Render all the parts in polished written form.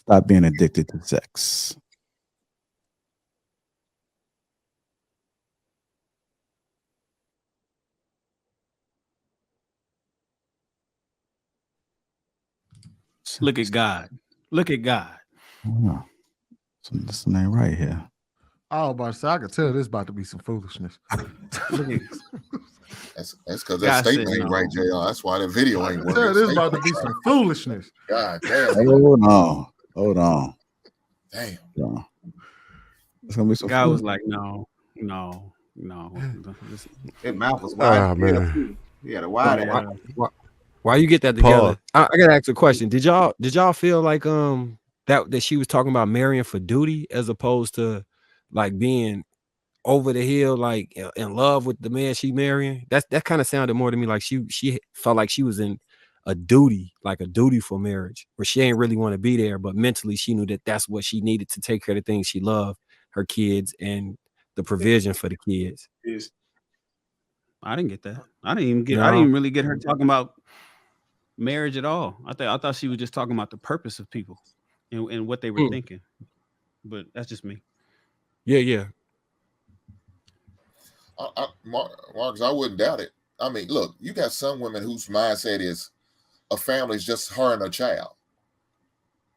Stop being addicted to sex. Look at God. Look at God. Oh, this ain't right here. I was about to say, I could tell this about to be some foolishness. Look at That's because that God said statement ain't no. right, JR. That's why the video ain't working. Tell this about to be some foolishness. God damn. Hold on. Damn. Yeah. It's gonna be some God food. was like, no. His mouth was wide. Oh, man. He had a wide ass. Why you get that together? I gotta ask a question. Did y'all feel like that she was talking about marrying for duty as opposed to like being over the hill, like in love with the man she marrying? That kind of sounded more to me like she felt like she was in a duty, like a dutiful marriage, where she ain't really want to be there, but mentally she knew that that's what she needed to take care of the things she loved, her kids, and the provision for the kids. I didn't get that. I didn't even really get her talking about marriage at all. I thought she was just talking about the purpose of people and what they were thinking. But that's just me. Yeah. Marcus, I wouldn't doubt it. I mean, look, you got some women whose mindset is a family is just her and a child.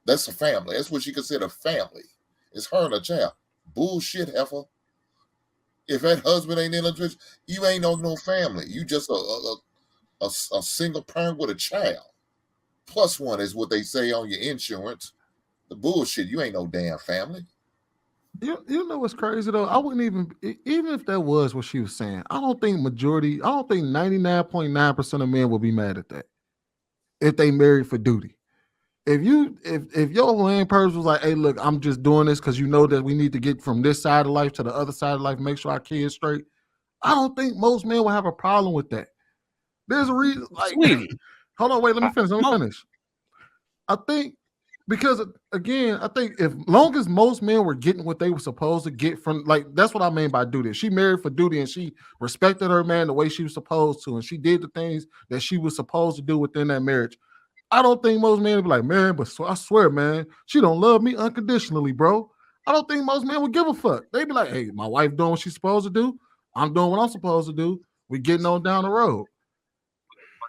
That's a family. That's what she consider family. It's her and a child. Bullshit, heifer. If that husband ain't in a church, you ain't no family. You just a single parent with a child. Plus one is what they say on your insurance. The bullshit. You ain't no damn family. You know what's crazy though? I wouldn't even if that was what she was saying, I don't think 99.9% of men will be mad at that if they married for duty. If your main purpose was like, hey, look, I'm just doing this because you know that we need to get from this side of life to the other side of life, make sure our kids straight. I don't think most men will have a problem with that. There's a reason. Like, hold on, wait, let me finish. I think because again, I think if long as most men were getting what they were supposed to get from, like, that's what I mean by duty. She married for duty and she respected her man the way she was supposed to, and she did the things that she was supposed to do within that marriage. I don't think most men would be like, man, but I swear, man, she don't love me unconditionally, bro. I don't think most men would give a fuck. They'd be like, hey, my wife doing what she's supposed to do. I'm doing what I'm supposed to do. We getting on down the road.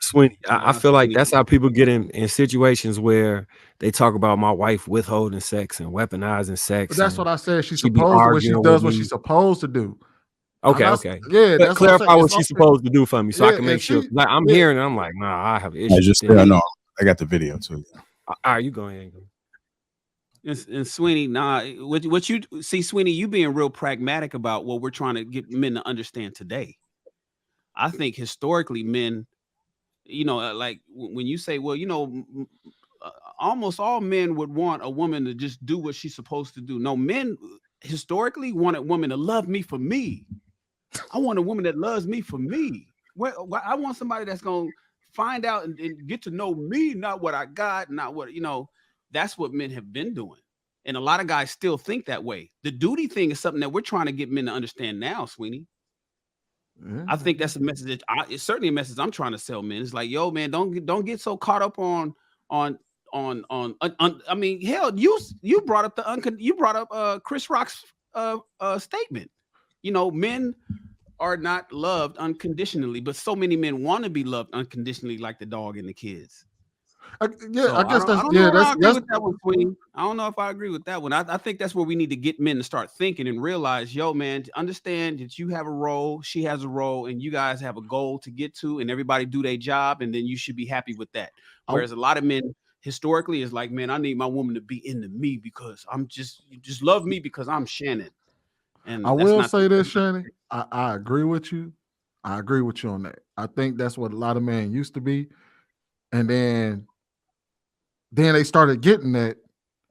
Sweeney, I feel like that's how people get in situations where they talk about my wife withholding sex and weaponizing sex. But that's what I said. She's supposed to. When she does what she's supposed to do. Okay. Yeah, but clarify what she's supposed to do for me, so I can make sure. Like I'm hearing it, I'm like, nah, I have issues. I got the video too. All right, you go ahead. And Sweeney, what you see, Sweeney, you being real pragmatic about what we're trying to get men to understand today. I think historically, men, like when you say, well, almost all men would want a woman to just do what she's supposed to do. No, men historically wanted women to love me for me. I want a woman that loves me for me. I want somebody that's going to find out and get to know me, not what I got, not what, that's what men have been doing. And a lot of guys still think that way. The duty thing is something that we're trying to get men to understand now, Sweeney. I think that's a message it's certainly a message I'm trying to sell men. It's like, yo, man, don't get so caught up on I mean, hell, you brought up Chris Rock's statement. Men are not loved unconditionally, but so many men want to be loved unconditionally, like the dog and the kids. I guess that's that one, Queen. I don't know if I agree with that one. I think that's where we need to get men to start thinking and realize, yo, man, understand that you have a role, she has a role, and you guys have a goal to get to, and everybody do their job, and then you should be happy with that. Whereas a lot of men historically is like, man, I need my woman to be into me because you just love me because I'm Shannon. And I will say this, Shannon. I agree with you. I agree with you on that. I think that's what a lot of men used to be. And then they started getting that,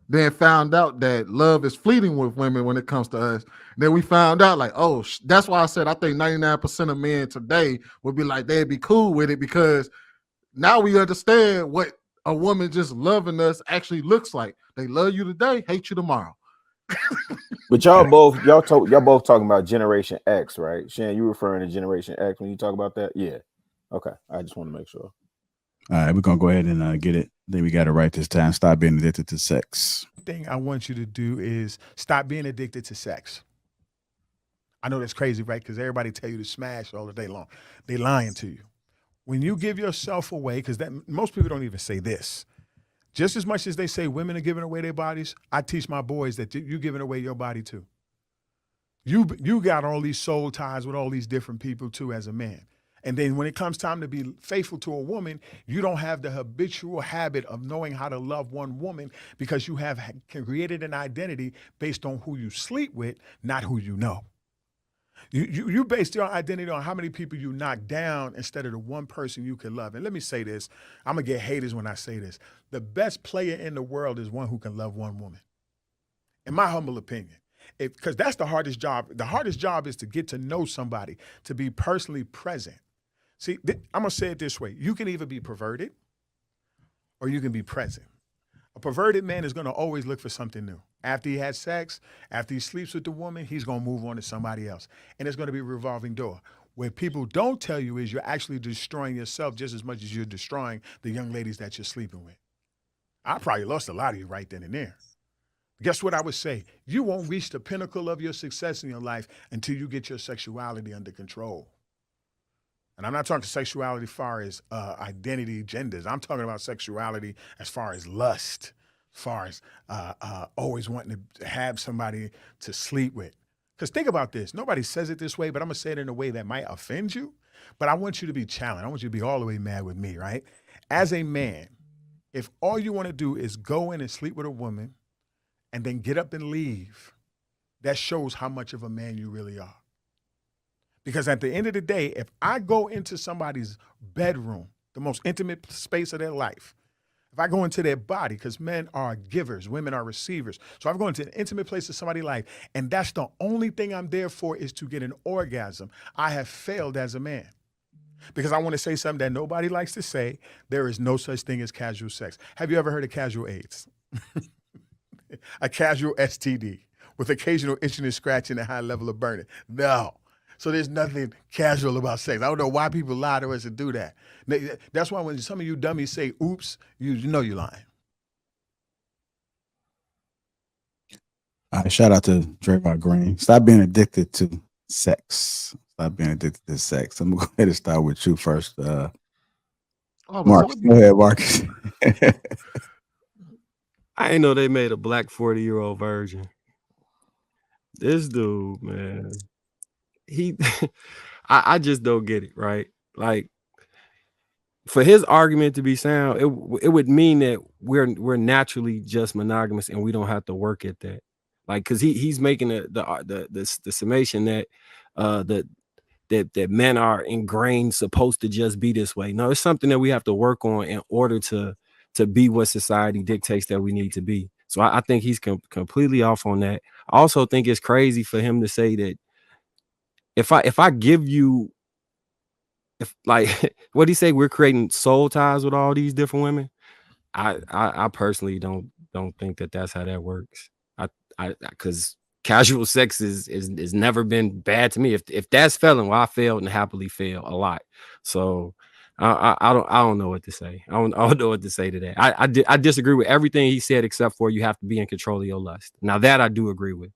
then found out that love is fleeting with women when it comes to us. Then we found out like, oh, that's why I said I think 99% of men today would be like, they'd be cool with it because now we understand what a woman just loving us actually looks like. They love you today, hate you tomorrow. But y'all both talking about Generation X, right? Shan, you referring to Generation X when you talk about that? Yeah. Okay. I just want to make sure. All right, we're gonna go ahead and get it. Then we got it right this time. Stop being addicted to sex. thing I want you to do is stop being addicted to sex. I know that's crazy, right? Because everybody tell you to smash all the day long. They lying to you. When you give yourself away, because that most people don't even say this. Just as much as they say women are giving away their bodies, I teach my boys that you're giving away your body too. You got all these soul ties with all these different people too as a man. And then when it comes time to be faithful to a woman, you don't have the habitual habit of knowing how to love one woman because you have created an identity based on who you sleep with, not who you know. You based your identity on how many people you knock down instead of the one person you can love. And let me say this, I'm going to get haters when I say this. The best player in the world is one who can love one woman, in my humble opinion. Because that's the hardest job. The hardest job is to get to know somebody, to be personally present. See, I'm going to say it this way. You can either be perverted or you can be present. A perverted man is going to always look for something new. After he has sex, after he sleeps with the woman, he's going to move on to somebody else. And it's going to be a revolving door. What people don't tell you is you're actually destroying yourself just as much as you're destroying the young ladies that you're sleeping with. I probably lost a lot of you right then and there. Guess what I would say? You won't reach the pinnacle of your success in your life until you get your sexuality under control. And I'm not talking sexuality as far as identity, genders. I'm talking about sexuality as far as lust, as far as always wanting to have somebody to sleep with. Because think about this. Nobody says it this way, but I'm going to say it in a way that might offend you. But I want you to be challenged. I want you to be all the way mad with me, right? As a man, if all you want to do is go in and sleep with a woman and then get up and leave, that shows how much of a man you really are. Because at the end of the day, if I go into somebody's bedroom, the most intimate space of their life, if I go into their body, because men are givers, women are receivers. So I'm going to an intimate place of somebody's life, and that's the only thing I'm there for is to get an orgasm. I have failed as a man. Because I want to say something that nobody likes to say. There is no such thing as casual sex. Have you ever heard of casual AIDS? A casual STD with occasional itching and scratching and a high level of burning. No. So there's nothing casual about sex. I don't know why people lie to us and do that. That's why when some of you dummies say, oops, you know you're lying. All right, shout out to Draymond Green. Stop being addicted to sex. Stop being addicted to sex. I'm going to go ahead and start with you first. Mark, go ahead, Marcus. I didn't know they made a black 40-year-old version. This dude, man. I just don't get it, right? Like, for his argument to be sound, it would mean that we're naturally just monogamous and we don't have to work at that. Like, because he's making the summation that that men are ingrained supposed to just be this way. No, it's something that we have to work on in order to be what society dictates that we need to be. So I think he's completely off on that. I also think it's crazy for him to say that if I give you, if like what do you say, we're creating soul ties with all these different women. I personally don't think that that's how that works. I because casual sex is never been bad to me. If that's failing, well, I failed and happily fail a lot. So I don't know what to say. I don't know what to say to that. I disagree with everything he said except for you have to be in control of your lust. Now that I do agree with.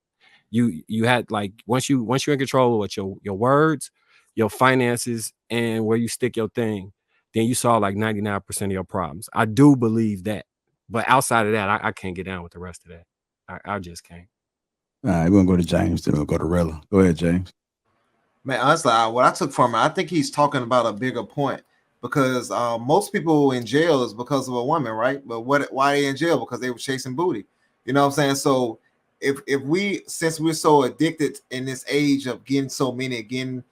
You had, like, once you're in control with your words, your finances, and where you stick your thing, then you solve like 99% of your problems. I do believe that. But outside of that, I can't get down with the rest of that. I just can't. All right, we're going to go to James, then we'll go to Rilla. Go ahead, James. Man, honestly, what I took from it, I think he's talking about a bigger point because most people in jail is because of a woman, right? But why are they in jail? Because they were chasing booty. You know what I'm saying? So if we, since we're so addicted in this age of getting so many, getting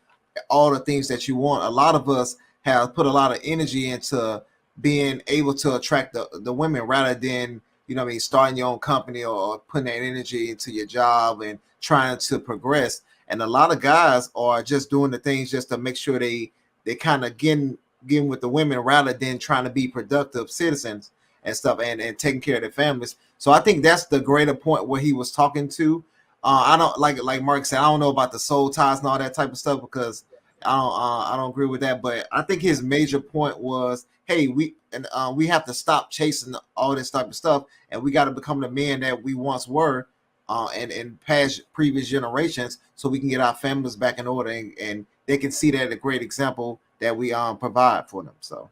all the things that you want, a lot of us have put a lot of energy into being able to attract the women rather than, you know what I mean, starting your own company or putting that energy into your job and trying to progress. And a lot of guys are just doing the things just to make sure they kind of getting with the women rather than trying to be productive citizens and stuff and taking care of their families. So I think that's the greater point where he was talking to. I don't like Mark said, I don't know about the soul ties and all that type of stuff because I don't agree with that. But I think his major point was, hey, we have to stop chasing all this type of stuff, and we got to become the men that we once were, and in past previous generations, so we can get our families back in order, and they can see that a great example that we provide for them. So